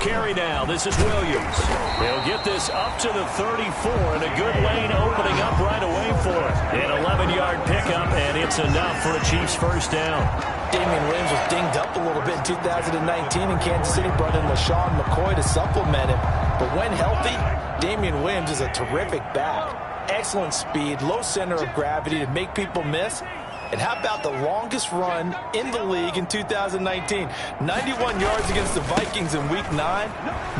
carry now. This is Williams. He'll get this up to the 34, and a good lane opening up right away for it. An 11-yard pickup, and it's enough for a Chiefs first down. Damian Williams was dinged up a little bit in 2019, and Kansas City brought in LaShawn McCoy to supplement him. But when healthy, Damian Williams is a terrific back. Excellent speed, low center of gravity to make people miss. And how about the longest run in the league in 2019? 91 yards against the Vikings in Week 9.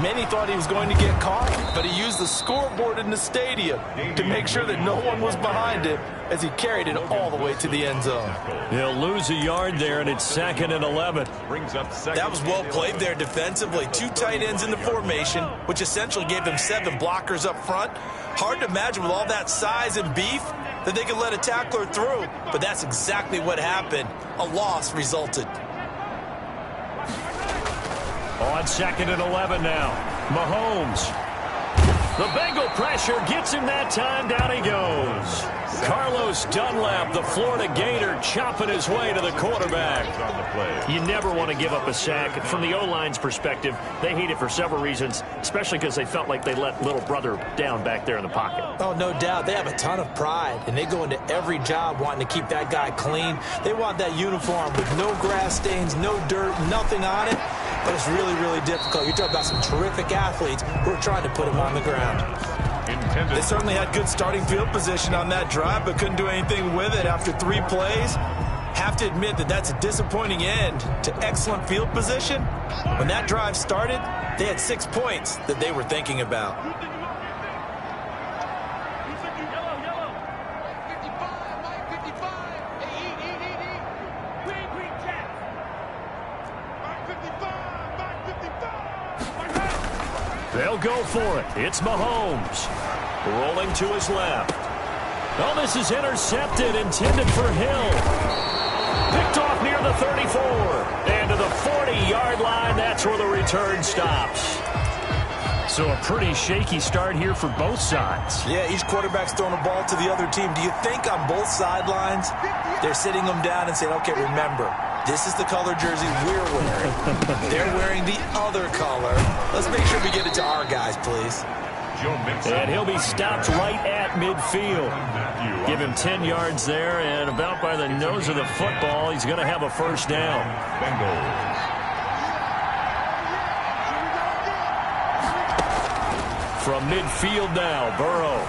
Many thought he was going to get caught, but he used the scoreboard in the stadium to make sure that no one was behind him as he carried it all the way to the end zone. He'll lose a yard there, and it's 2nd and 11. That was well played there defensively. 2 tight ends in the formation, which essentially gave them 7 blockers up front. Hard to imagine with all that size and beef that they could let a tackler through, but that's exactly what happened. A loss resulted. On 2nd and 11 now, Mahomes. The Bengal pressure gets him that time. Down he goes. Carlos Dunlap, the Florida Gator, chopping his way to the quarterback. You never want to give up a sack. From the O-line's perspective, they hate it for several reasons, especially because they felt like they let little brother down back there in the pocket. Oh, no doubt. They have a ton of pride, and they go into every job wanting to keep that guy clean. They want that uniform with no grass stains, no dirt, nothing on it. But it's really, really difficult. You're talking about some terrific athletes who are trying to put him on the ground. They certainly had good starting field position on that drive, but couldn't do anything with it after 3 plays. Have to admit that that's a disappointing end to excellent field position. When that drive started, they had 6 points that they were thinking about. They'll go for it. It's Mahomes. Rolling to his left. Oh, this is intercepted, intended for Hill. Picked off near the 34. And to the 40-yard line, that's where the return stops. So a pretty shaky start here for both sides. Yeah, each quarterback's throwing a ball to the other team. Do you think on both sidelines they're sitting them down and saying, okay, remember, this is the color jersey we're wearing. They're wearing the other color. Let's make sure we get it to our guys, please. And he'll be stopped right at midfield. Give him 10 yards there, and about by the nose of the football, he's going to have a first down. From midfield now, Burrow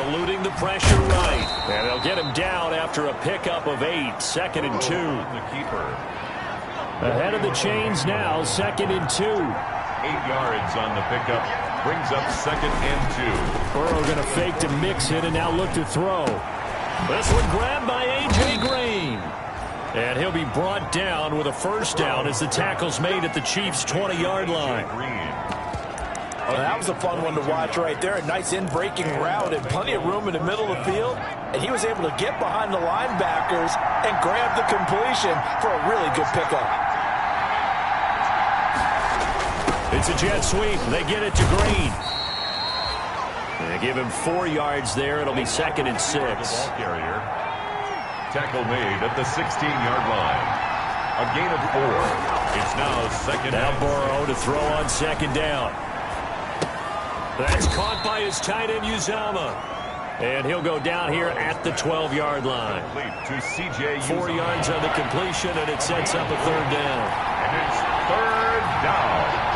eluding the pressure right. And they'll get him down after a pickup of 8, 2nd and 2. Ahead of the chains now, 2nd and 2. 8 yards on the pickup. Brings up 2nd and 2. Burrow going to fake to mix it and now look to throw. This one grabbed by A.J. Green. And he'll be brought down with a first down as the tackle's made at the Chiefs' 20-yard line. Oh, that was a fun one to watch right there. A nice in-breaking route and plenty of room in the middle of the field. And he was able to get behind the linebackers and grab the completion for a really good pickup. It's a jet sweep. They get it to Green. They give him 4 yards there. It'll be 2nd and 6. Ball carrier. Tackle made at the 16-yard line. A gain of 4. It's now 2nd Now and Burrow to throw on 2nd down. That's caught by his tight end, Uzama. And he'll go down here at the 12-yard line. to C.J. 4 yards on the completion, and it sets up a 3rd down. And it's 3rd down.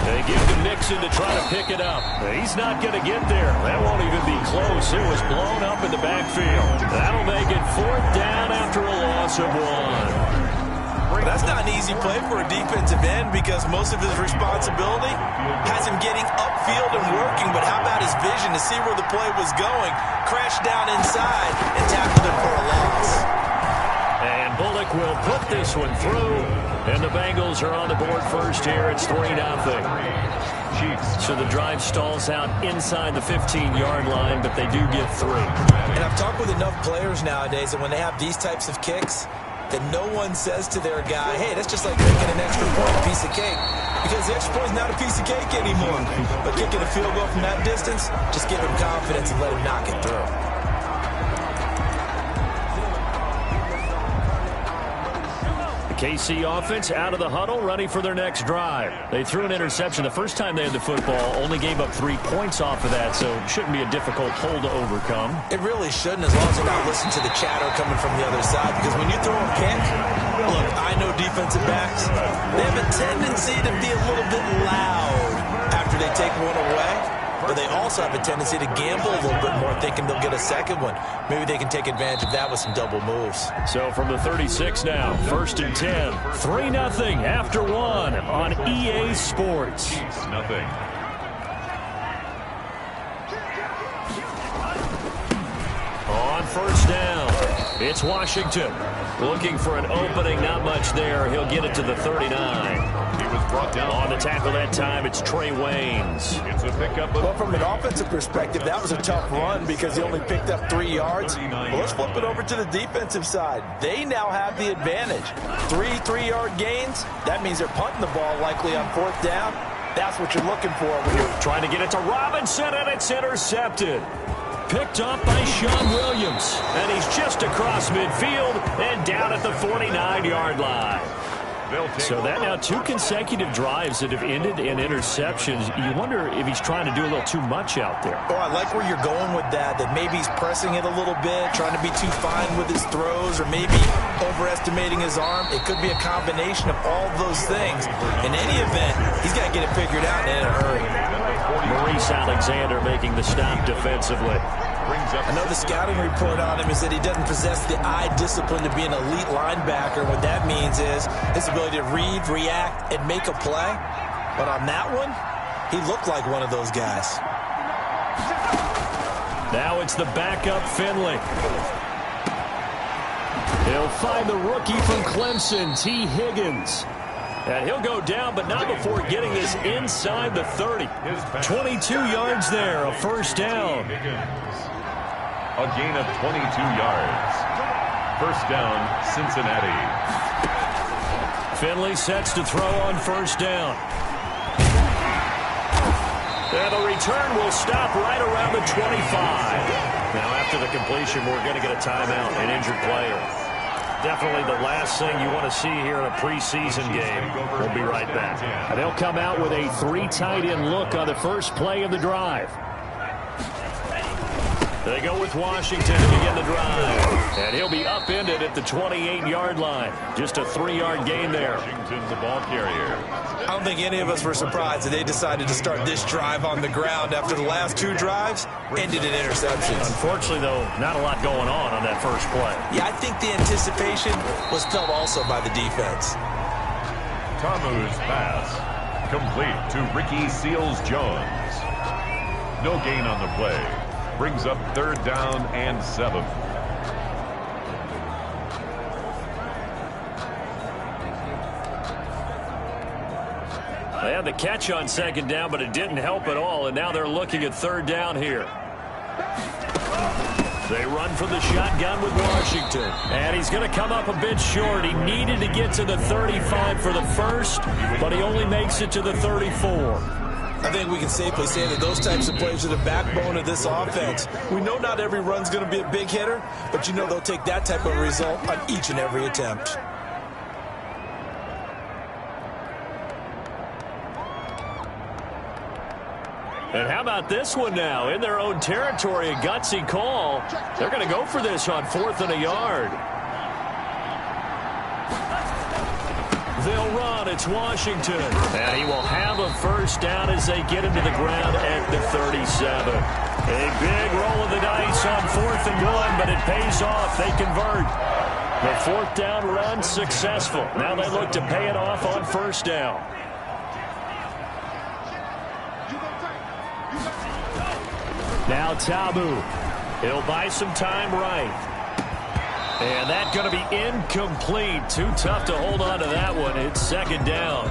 They give to Mixon to try to pick it up. He's not going to get there. That won't even be close. It was blown up in the backfield. That'll make it 4th down after a loss of 1. That's not an easy play for a defensive end because most of his responsibility has him getting upfield and working. But how about his vision to see where the play was going? Crashed down inside and tackled him for a loss. And Bullock will put this one through. And the Bengals are on the board first here. It's 3-0. So the drive stalls out inside the 15-yard line, but they do get 3. And I've talked with enough players nowadays that when they have these types of kicks, that no one says to their guy, hey, that's just like making an extra point a piece of cake. Because the extra point is not a piece of cake anymore. But kicking a field goal from that distance, just give him confidence and let him knock it through. KC offense out of the huddle, ready for their next drive. They threw an interception the first time they had the football, only gave up 3 points off of that, so it shouldn't be a difficult hole to overcome. It really shouldn't, as long as they're not listening to the chatter coming from the other side, because when you throw a pick, look, I know defensive backs, they have a tendency to be a little bit loud after they take one away. But they also have a tendency to gamble a little bit more, thinking they'll get a second one. Maybe they can take advantage of that with some double moves. So from the 36 now, 1st and 10. 3-0 after 1 on EA Sports. Nothing. On 1st down, it's Washington. Looking for an opening, not much there. He'll get it to the 39. He was brought down. On the tackle that time, it's Trey Waynes. It's a pickup of... Well, from an offensive perspective, that was a tough run because he only picked up 3 yards. Well, let's flip it over to the defensive side. They now have the advantage. 3 3-yard gains. That means they're punting the ball likely on 4th down. That's what you're looking for when you're trying to get it to Robinson, and it's intercepted. Picked up by Sean Williams. And he's just across midfield and down at the 49-yard line. So that now 2 consecutive drives that have ended in interceptions. You wonder if he's trying to do a little too much out there. Oh, I like where you're going with that maybe he's pressing it a little bit, trying to be too fine with his throws, or maybe overestimating his arm. It could be a combination of all those things. In any event, he's got to get it figured out in a hurry. Maurice Alexander making the stop defensively. I know the scouting report on him is that he doesn't possess the eye discipline to be an elite linebacker. What that means is his ability to read, react, and make a play. But on that one, he looked like one of those guys. Now it's the backup Finley. He'll find the rookie from Clemson, T. Higgins. And he'll go down, but not before getting this inside the 30. 22 yards there, a 1st down. A gain of 22 yards. 1st down, Cincinnati. Finley sets to throw on 1st down. And the return will stop right around the 25. Now after the completion, we're going to get a timeout, an injured player. Definitely the last thing you want to see here in a preseason game. We'll be right back. And they'll come out with a 3 tight end look on the first play of the drive. They go with Washington to begin the drive. And he'll be upended at the 28-yard line. Just a 3-yard gain there. Washington, the ball carrier. I don't think any of us were surprised that they decided to start this drive on the ground after the last 2 drives ended in interceptions. Unfortunately, though, not a lot going on that first play. Yeah, I think the anticipation was felt also by the defense. Tamu's pass complete to Ricky Seals-Jones. No gain on the play. Brings up 3rd down and 7. They had the catch on 2nd down, but it didn't help at all, and now they're looking at 3rd down here. They run from the shotgun with Washington, and he's going to come up a bit short. He needed to get to the 35 for the first, but he only makes it to the 34. I think we can safely say that those types of plays are the backbone of this offense. We know not every run's going to be a big hitter, but you know they'll take that type of result on each and every attempt. And how about this one now? In their own territory, a gutsy call. They're going to go for this on 4th and a yard. They'll run. It's Washington. And he will have a 1st down as they get him to the ground at the 37. A big roll of the dice on 4th and 1, but it pays off. They convert. The 4th down run successful. Now they look to pay it off on 1st down. Now Tabu. He'll buy some time right. And that's going to be incomplete. Too tough to hold on to that one. It's 2nd down.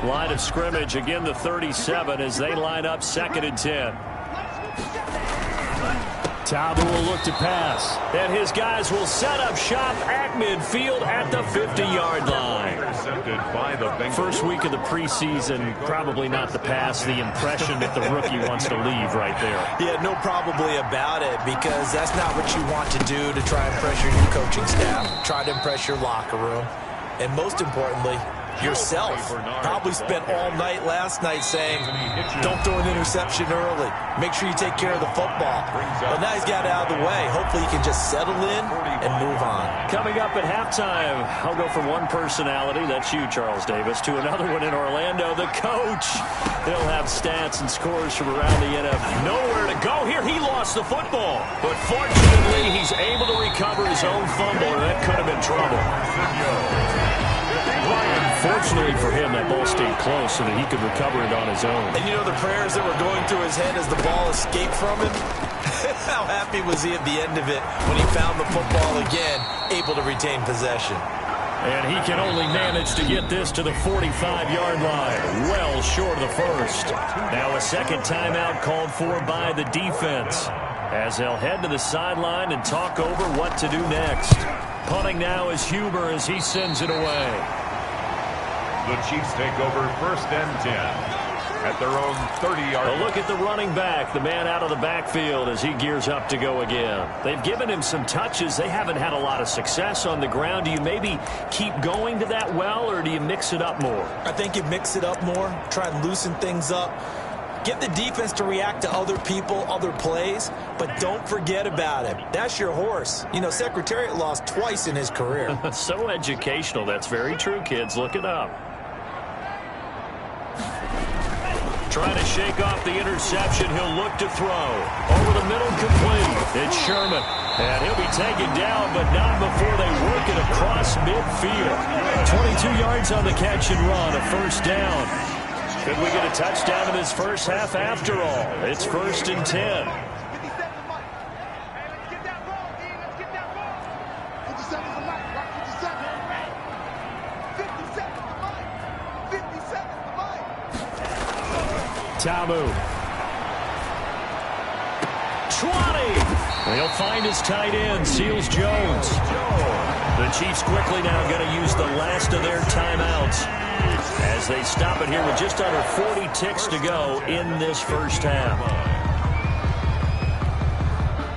Line of scrimmage, again the 37 as they line up 2nd and 10. Tabu will look to pass. And his guys will set up shop at midfield at the 50-yard line. Intercepted by the Bengals. First week of the preseason, probably not the pass, the impression that the rookie wants to leave right there. Yeah, no probably about it, because that's not what you want to do to try and impress your new coaching staff. Try to impress your locker room. And most importantly, yourself. Probably spent all night last night saying, don't throw an interception early. Make sure you take care of the football. But now he's got it out of the way. Hopefully he can just settle in and move on. Coming up at halftime, I'll go from one personality, that's you, Charles Davis, to another one in Orlando, the coach. He'll have stats and scores from around the NFL. Nowhere to go here. He lost the football. But fortunately, he's able to recover his own fumble, and that could have been trouble. Fortunately for him, that ball stayed close so that he could recover it on his own. And you know the prayers that were going through his head as the ball escaped from him? How happy was he at the end of it when he found the football again, able to retain possession? And he can only manage to get this to the 45-yard line, well short of the first. Now a second timeout called for by the defense, as they'll head to the sideline and talk over what to do next. Punting now is Huber as he sends it away. The Chiefs take over 1st and 10 at their own 30-yard line. A look at the running back, the man out of the backfield as he gears up to go again. They've given him some touches. They haven't had a lot of success on the ground. Do you maybe keep going to that well, or do you mix it up more? I think you mix it up more, try and loosen things up. Get the defense to react to other people, other plays, but don't forget about him. That's your horse. You know, Secretariat lost twice in his career. So educational. That's very true, kids. Look it up. Trying to shake off the interception. He'll look to throw. Over the middle, complete. It's Sherman. And he'll be taken down, but not before they work it across midfield. 22 yards on the catch and run, a first down. Could we get a touchdown in this first half after all? It's 1st and 10. Tabu. 20. They'll find his tight end, Seals Jones. The Chiefs quickly now going to use the last of their timeouts as they stop it here with just under 40 ticks to go in this first half.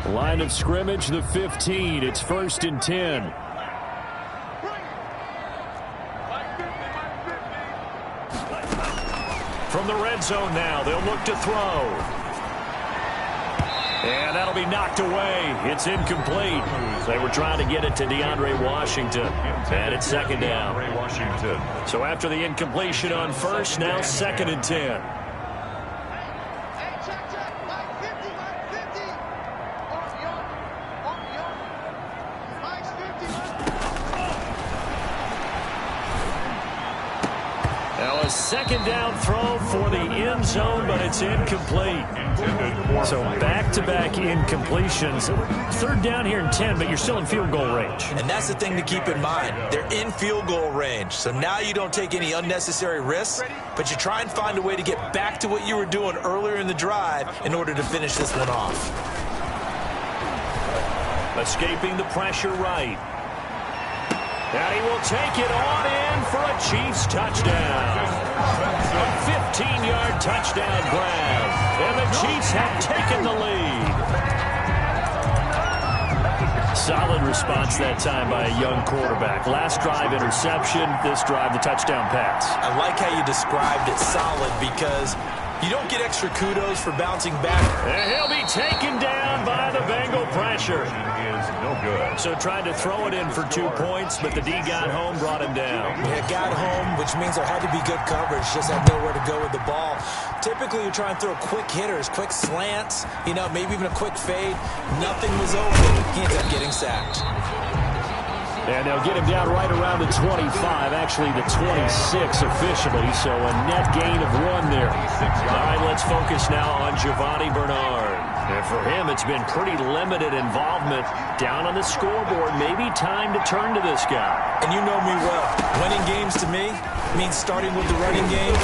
Line of scrimmage, the 15. It's 1st and 10. From the red zone now, they'll look to throw. And that'll be knocked away. It's incomplete. They were trying to get it to DeAndre Washington. And it's 2nd down. So after the incompletion on first, now 2nd and 10. Now a 2nd down throw for the end zone, but it's incomplete. So back-to-back incompletions. 3rd down here in 10, but you're still in field goal range. And that's the thing to keep in mind. They're in field goal range. So now you don't take any unnecessary risks, but you try and find a way to get back to what you were doing earlier in the drive in order to finish this one off. Escaping the pressure right. And he will take it on in for a Chiefs touchdown. A 15-yard touchdown grab. And the Chiefs have taken the lead. Solid response that time by a young quarterback. Last drive, interception. This drive, the touchdown pass. I like how you described it, solid, because you don't get extra kudos for bouncing back. And he'll be taken down by the Bengal pressure. Is no good. So tried to throw it in for 2 points, but the D got home, brought him down. Yeah, got home, which means there had to be good coverage. Just had nowhere to go with the ball. Typically, you try and throw quick hitters, quick slants, you know, maybe even a quick fade. Nothing was open. He ends up getting sacked. And they'll get him down right around the 25, actually the 26 officially, so a net gain of 1 there. All right, let's focus now on Giovanni Bernard. And for him, it's been pretty limited involvement down on the scoreboard. Maybe time to turn to this guy. And you know me well. Winning games to me means starting with the running game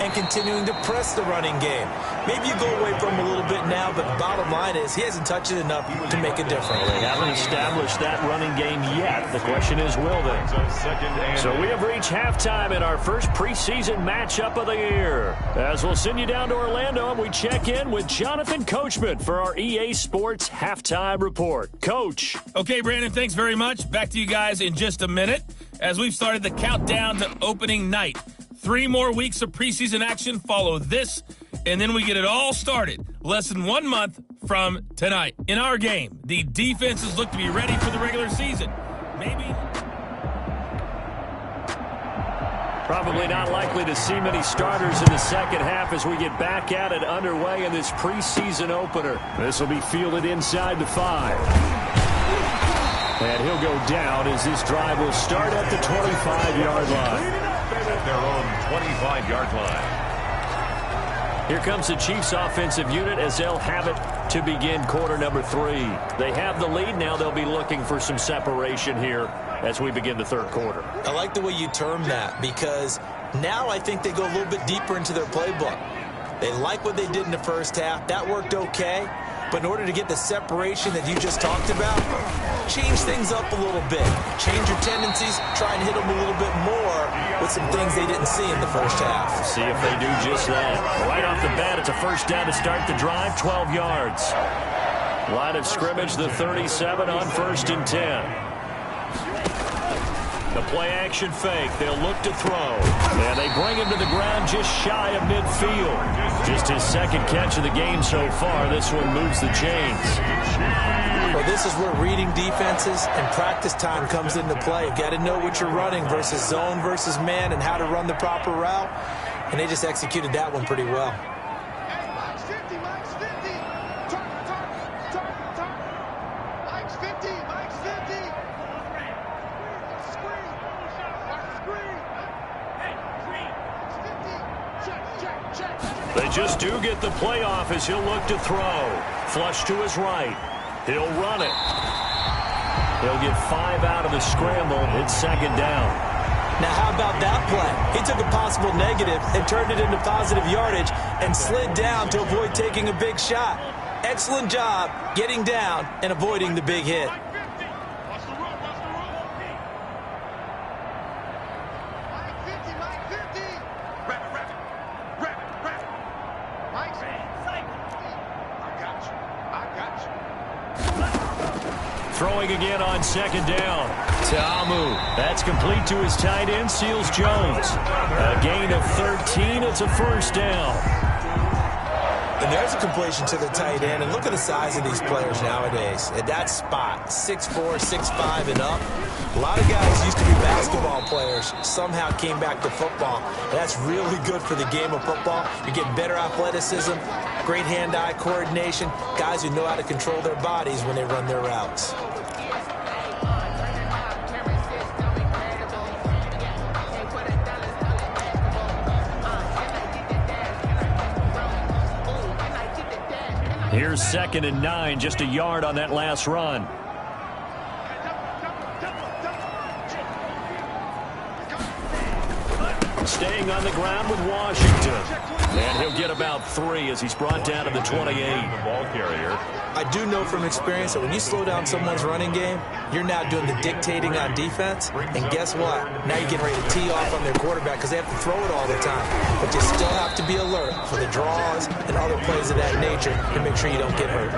and continuing to press the running game. Maybe you go away from him a little bit now, but bottom line is he hasn't touched it enough to make a difference. They haven't established that running game yet. The question is, will they? So we have reached halftime in our first preseason matchup of the year. As we'll send you down to Orlando, and we check in with Jonathan Coachman for our EA Sports Halftime Report. Coach. Okay, Brandon, thanks very much. Back to you guys in just a minute as we've started the countdown to opening night. 3 more weeks of preseason action follow this, and then we get it all started less than 1 month from tonight. In our game, the defenses look to be ready for the regular season. Maybe... Probably not likely to see many starters in the second half as we get back at it underway in this preseason opener. This will be fielded inside the 5. And he'll go down as this drive will start at the 25-yard line. At their own 25-yard line. Here comes the Chiefs offensive unit as they'll have it to begin quarter number 3. They have the lead now. They'll be looking for some separation here as we begin the third quarter. I like the way you term that because now I think they go a little bit deeper into their playbook. They like what they did in the first half. That worked okay. But in order to get the separation that you just talked about, change things up a little bit. Change your tendencies. Try and hit them a little bit more with some things they didn't see in the first half. See if they do just that. Right off the bat, it's a first down to start the drive, 12 yards. Line of scrimmage, the 37 on 1st and 10. The play-action fake. They'll look to throw. And they bring him to the ground just shy of midfield. Just his second catch of the game so far. This one moves the chains. Well, this is where reading defenses and practice time comes into play. You've got to know what you're running versus zone versus man and how to run the proper route. And they just executed that one pretty well. They just do get the playoff as he'll look to throw. Flush to his right. He'll run it. He'll get 5 out of the scramble. It's second down. Now, how about that play? He took a possible negative and turned it into positive yardage and slid down to avoid taking a big shot. Excellent job getting down and avoiding the big hit. Throwing again on second down. Ta'amu. That's complete to his tight end, Seals Jones. A gain of 13. It's a first down. And there's a completion to the tight end. And look at the size of these players nowadays. At that spot, 6'4", 6'5", and up. A lot of guys used to be basketball players. Somehow came back to football. And that's really good for the game of football. You get better athleticism, great hand-eye coordination, guys who know how to control their bodies when they run their routes. Here's 2nd and 9, just a yard on that last run. Staying on the ground with Washington. And he'll get about 3 as he's brought down to the 28. The ball carrier. I do know from experience that when you slow down someone's running game, you're now doing the dictating on defense. And guess what? Now you're getting ready to tee off on their quarterback because they have to throw it all the time. But you still have to be alert for the draws and other plays of that nature to make sure you don't get hurt.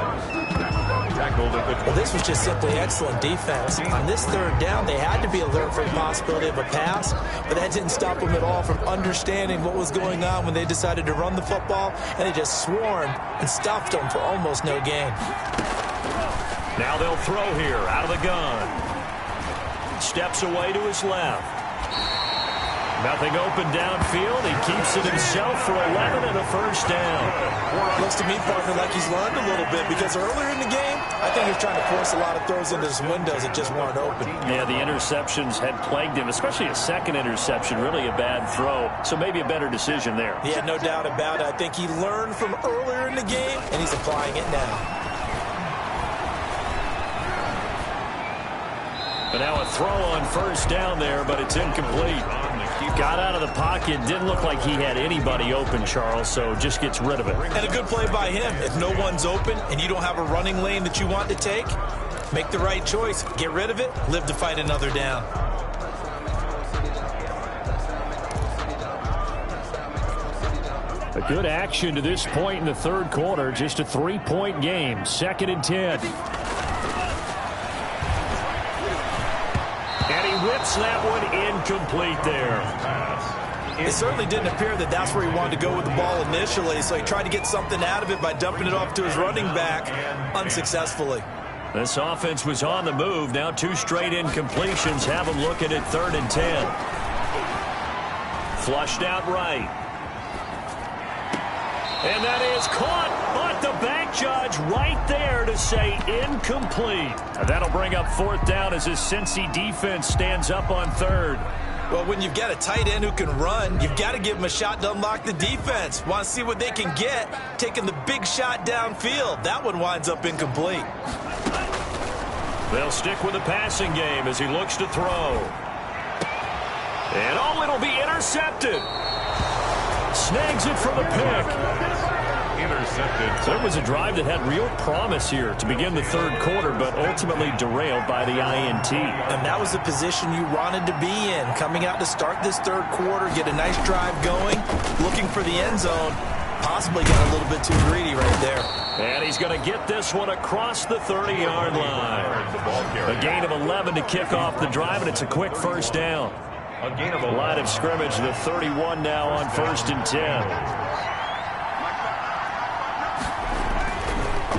Well, this was just simply excellent defense. On this third down, they had to be alert for the possibility of a pass, but that didn't stop them at all from understanding what was going on when they decided to run the football, and they just swarmed and stuffed them for almost no gain. Now they'll throw here out of the gun. Steps away to his left. Nothing open downfield. He keeps it himself for 11 and a first down. Looks to me, partner, like he's learned a little bit because earlier in the game, I think he was trying to force a lot of throws into his windows that just weren't open. Yeah, the interceptions had plagued him, especially a second interception, really a bad throw. So maybe a better decision there. Yeah, no doubt about it. I think he learned from earlier in the game, and he's applying it now. But now a throw on first down there, but it's incomplete. Got out of the pocket. Didn't look like he had anybody open, Charles, so just gets rid of it. And a good play by him. If no one's open and you don't have a running lane that you want to take, make the right choice. Get rid of it. Live to fight another down. A good action to this point in the third quarter. Just a 3-point game. 2nd and 10. And he whips that one incomplete there. It certainly didn't appear that that's where he wanted to go with the ball initially, so he tried to get something out of it by dumping it off to his running back unsuccessfully. This offense was on the move. Now 2 straight incompletions have them looking at 3rd and 10. Flushed out right. And that is caught, but the back judge right there to say incomplete. And that'll bring up 4th down as his Cincy defense stands up on 3rd. Well, when you've got a tight end who can run, you've got to give him a shot to unlock the defense. Want to see what they can get, taking the big shot downfield. That one winds up incomplete. They'll stick with the passing game as he looks to throw. And it'll be intercepted. Snags it for the pick. Intercepted. There was a drive that had real promise here to begin the third quarter, but ultimately derailed by the INT. And that was the position you wanted to be in. Coming out to start this third quarter, get a nice drive going, looking for the end zone. Possibly got a little bit too greedy right there. And he's going to get this one across the 30-yard line. A gain of 11 to kick off the drive, and it's a quick first down. A gain of Line of scrimmage, the 31 now on 1st and 10.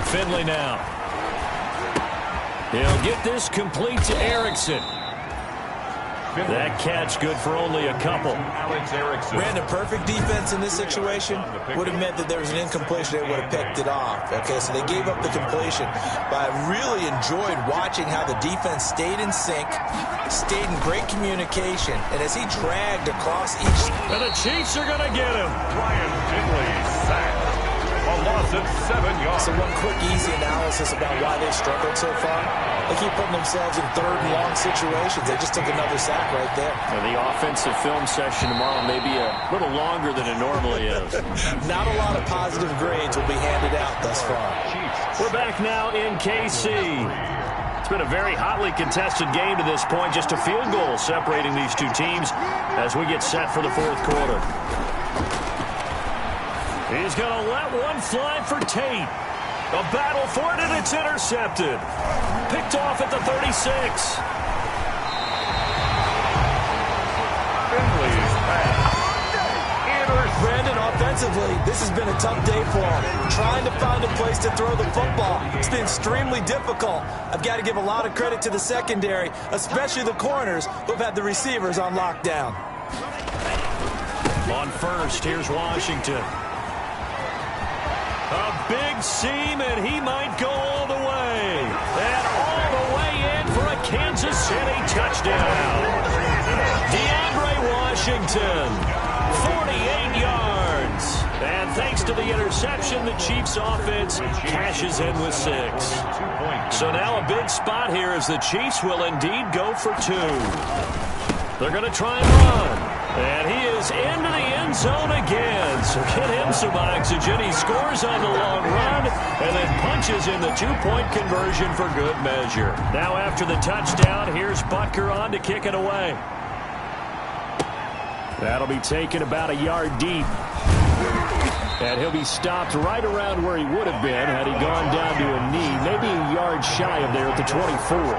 Finley now. He'll get this complete to Erickson. That catch good for only a couple. Brandon, perfect defense in this situation would have meant that there was an incompletion. They would have picked it off. Okay, so they gave up the completion. But I really enjoyed watching how the defense stayed in sync, stayed in great communication, and as he dragged across each... And the Chiefs are going to get him. Ryan Finley sacked. A loss of 7 yards. So one quick, easy analysis about why they've struggled so far. They keep putting themselves in 3rd and long situations. They just took another sack right there. And the offensive film session tomorrow may be a little longer than it normally is. Not a lot of positive grades will be handed out thus far. We're back now in KC. It's been a very hotly contested game to this point. Just a field goal separating these two teams as we get set for the fourth quarter. He's going to let one fly for Tate. A battle for it, and it's intercepted. Picked off at the 36. Finley's pass. Brandon, offensively, this has been a tough day for him. Trying to find a place to throw the football. It's been extremely difficult. I've got to give a lot of credit to the secondary, especially the corners who have had the receivers on lockdown. On 1st, here's Washington. A big seam, and he might go all the way. And all the way in for a Kansas City touchdown. DeAndre Washington, 48 yards. And thanks to the interception, the Chiefs offense cashes in with 6. So now a big spot here as the Chiefs will indeed go for 2. They're going to try and run. And he is into the end zone again. So get him some oxygen. He scores on the long run and then punches in the 2-point conversion for good measure. Now after the touchdown, here's Butker on to kick it away. That'll be taken about a yard deep. And he'll be stopped right around where he would have been had he gone down to a knee. Maybe a yard shy of there at the 24.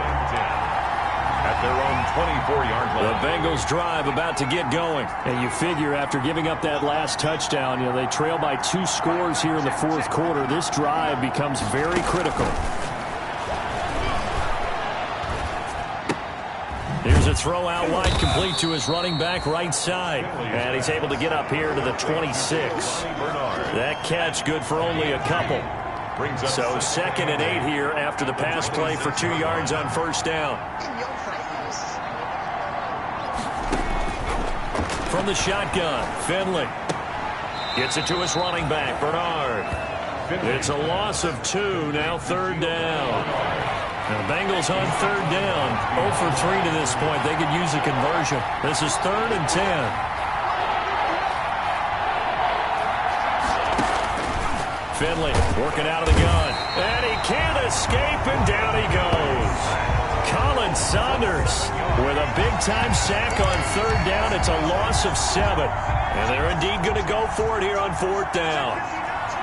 At their own 24-yard line. The Bengals drive about to get going. And you figure after giving up that last touchdown, they trail by 2 scores here in the fourth quarter. This drive becomes very critical. Here's a throw out wide, complete to his running back right side. And he's able to get up here to the 26. That catch good for only a couple. So 2nd and 8 here after the pass play for 2 yards on 1st down. From the shotgun, Finley gets it to his running back, Bernard. It's a loss of 2, now 3rd down. And the Bengals on third down. 0 for 3 to this point. They could use a conversion. This is 3rd and 10. Finley working out of the gun. And he can't escape, and down he goes. Colin Saunders with a big-time sack on third down. It's a loss of 7. And they're indeed going to go for it here on 4th down.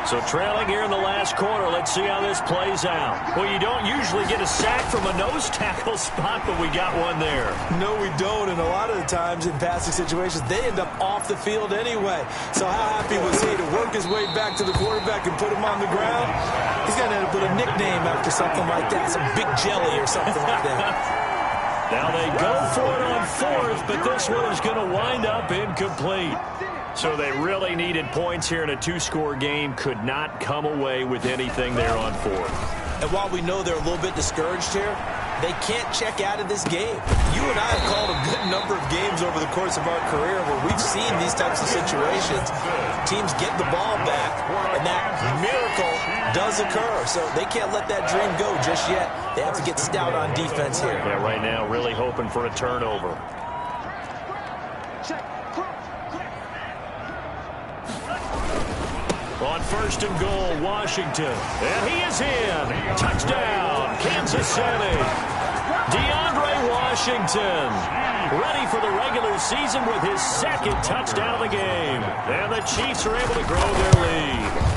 So trailing here in the last quarter. Let's see how this plays out. Well, you don't usually get a sack from a nose tackle spot, but we got one there. No, we don't. And a lot of the times in passing situations, they end up off the field anyway. So how happy was he to work his way back to the quarterback and put him on the ground? He's going to end up with a nickname after something like that, some Big Jelly or something like that. Now they go for it on 4th, but this one is going to wind up incomplete. So they really needed points here in a 2-score game. Could not come away with anything there on 4th. And while we know they're a little bit discouraged here, they can't check out of this game. You and I have called a good number of games over the course of our career where we've seen these types of situations. Teams get the ball back, and that miracle does occur. So they can't let that dream go just yet. They have to get stout on defense here. Yeah, right now really hoping for a turnover. On 1st and goal, Washington. And he is in. Touchdown, Kansas City. DeAndre Washington, ready for the regular season with his 2nd touchdown of the game. And the Chiefs are able to grow their lead.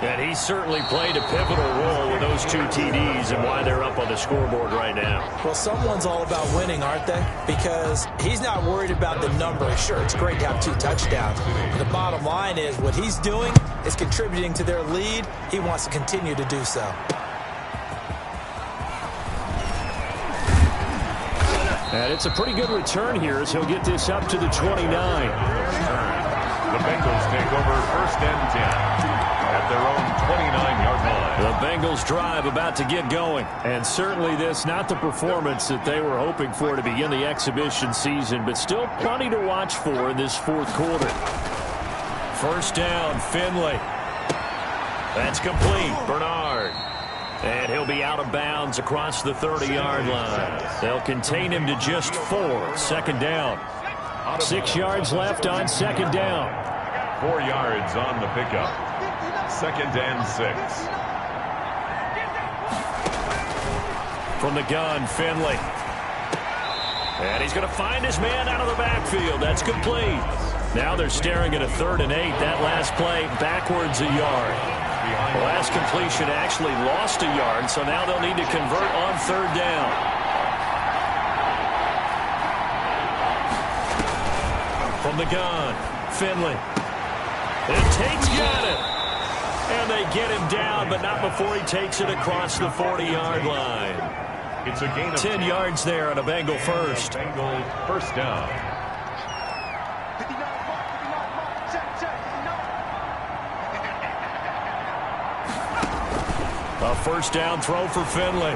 And he certainly played a pivotal role with those 2 TDs and why they're up on the scoreboard right now. Well, someone's all about winning, aren't they? Because he's not worried about the number. Sure, it's great to have 2 touchdowns. But the bottom line is what he's doing is contributing to their lead. He wants to continue to do so. And it's a pretty good return here as he'll get this up to the 29. The Bengals take over 1st and 10. At their own 29-yard line. The Bengals drive about to get going. And certainly this not the performance that they were hoping for to begin the exhibition season, but still plenty to watch for in this 4th quarter. 1st down, Finley. That's complete. Bernard. And he'll be out of bounds across the 30-yard line. They'll contain him to just 4. 2nd down. 6 yards left on 2nd down. 4 yards on the pickup. 2nd and 6. From the gun, Finley. And he's going to find his man out of the backfield. That's complete. Now they're staring at a 3rd and 8. That last play backwards a yard. The last completion actually lost a yard, so now they'll need to convert on 3rd down. From the gun, Finley. And Tate's got it. And they get him down, but not before he takes it across the 40-yard line. It's a gain of 10 yards there on a Bengal first. Bengal 1st down. A 1st down throw for Finley.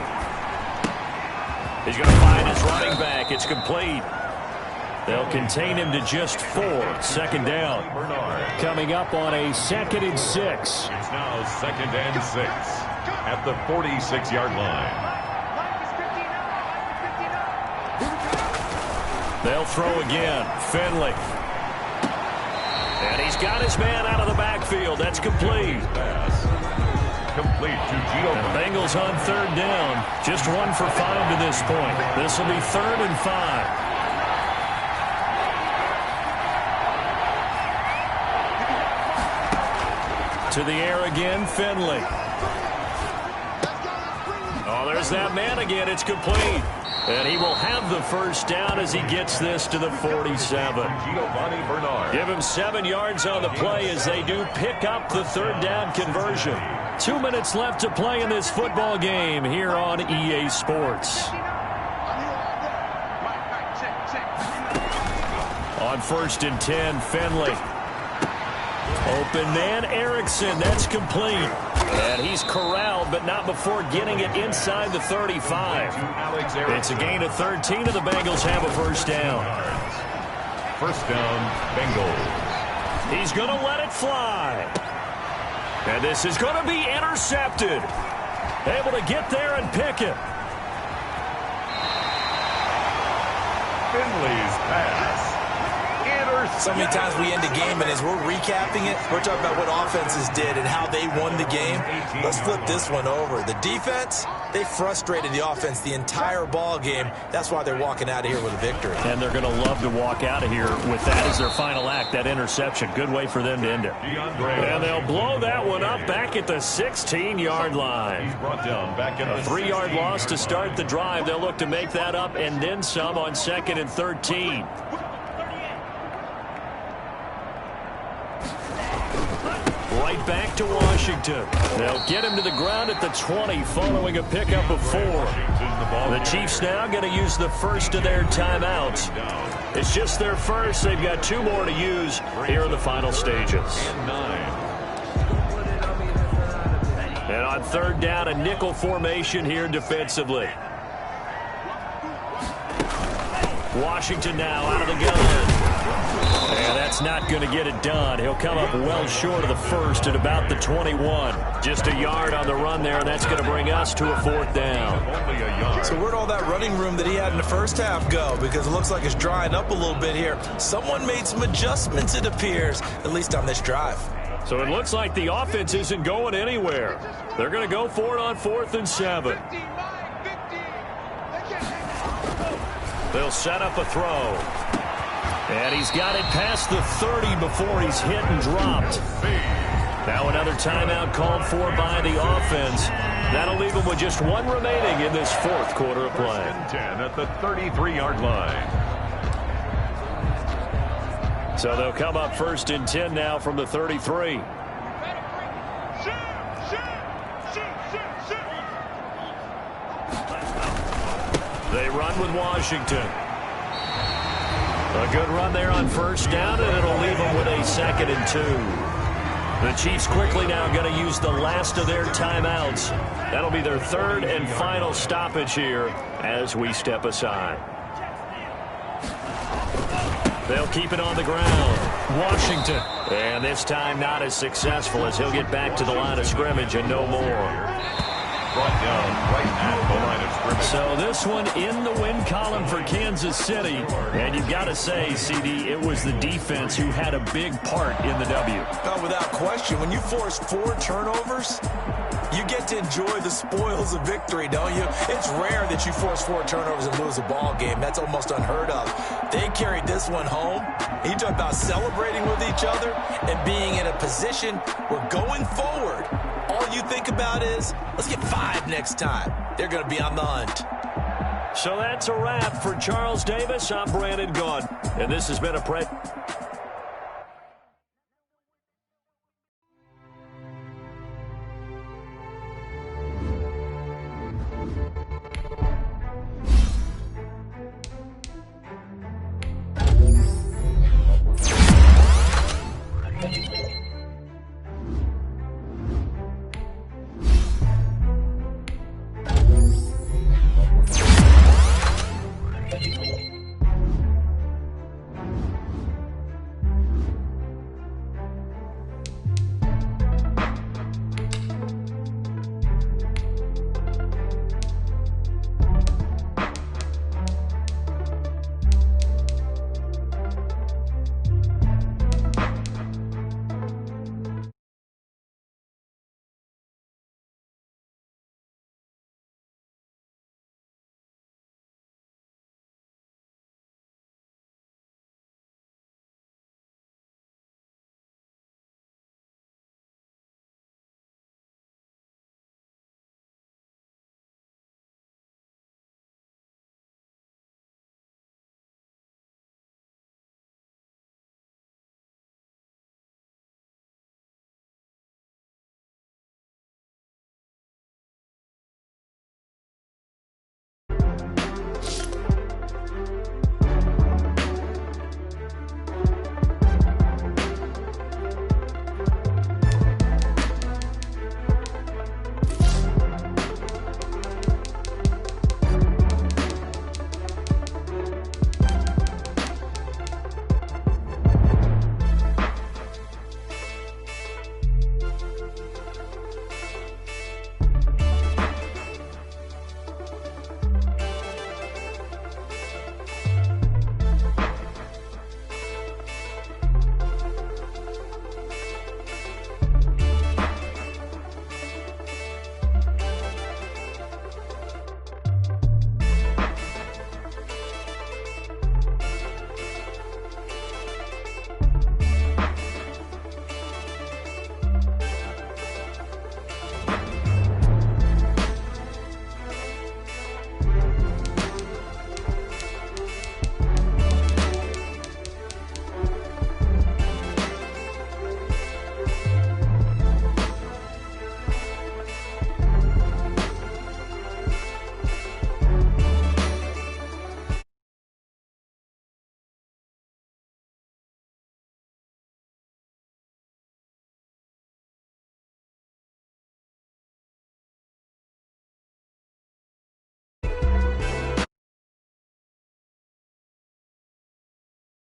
He's going to find his running back. It's complete. They'll contain him to just 4. 2nd down. Coming up on a 2nd and 6. It's now 2nd and 6 at the 46-yard line. They'll throw again. Finley. And he's got his man out of the backfield. That's complete. Complete to Gio. And the Bengals on 3rd down. Just 1 for 5 to this point. This will be 3rd and 5. To the air again, Finley. Oh, there's that man again. It's complete. And he will have the 1st down as he gets this to the 47. Give him 7 yards on the play as they do pick up the 3rd down conversion. 2 minutes left to play in this football game here on EA Sports. On 1st and 10, Finley. Open man, Erickson. That's complete. And he's corralled, but not before getting it inside the 35. It's a gain of 13, and the Bengals have a 1st down. 1st down, Bengals. He's going to let it fly. And this is going to be intercepted. Able to get there and pick it. Finley's pass. So many times we end a game, and as we're recapping it, we're talking about what offenses did and how they won the game. Let's flip this one over. The defense, they frustrated the offense the entire ball game. That's why they're walking out of here with a victory. And they're going to love to walk out of here with that as their final act, that interception. Good way for them to end it. And they'll blow that one up back at the 16-yard line. He's brought down back in the 3-yard loss to start the drive. They'll look to make that up and then some on 2nd and 13. Right back to Washington. They'll get him to the ground at the 20 following a pickup of 4. The Chiefs now going to use the first of their timeouts. It's just their first. They've got 2 more to use here in the final stages. And on 3rd down, a nickel formation here defensively. Washington now out of the gun. And that's not going to get it done. He'll come up well short of the first at about the 21. Just a yard on the run there, and that's going to bring us to a 4th down. So where'd all that running room that he had in the first half go? Because it looks like it's drying up a little bit here. Someone made some adjustments, it appears, at least on this drive. So it looks like the offense isn't going anywhere. They're going to go for it on 4th and 7. They'll set up a throw. And he's got it past the 30 before he's hit and dropped. Now another timeout called for by the offense. That'll leave him with just 1 remaining in this 4th quarter of play. 10 at the 33-yard line. So they'll come up 1st and 10 now from the 33. They run with Washington. A good run there on 1st down, and it'll leave them with a 2nd and 2. The Chiefs quickly now going to use the last of their timeouts. That'll be their 3rd and final stoppage here as we step aside. They'll keep it on the ground. Washington. And this time not as successful as he'll get back to the line of scrimmage and no more. Brought down right at the line of scrimmage. So this one in the win column for Kansas City. And you've got to say, CD, it was the defense who had a big part in the W. No, without question. When you force 4 turnovers, you get to enjoy the spoils of victory, don't you? It's rare that you force 4 turnovers and lose a ball game. That's almost unheard of. They carried this one home. You talk about celebrating with each other and being in a position where going forward, all you think about is, let's get 5 next time. They're going to be on the hunt. So that's a wrap for Charles Davis. I'm Brandon Gaudin, and this has been a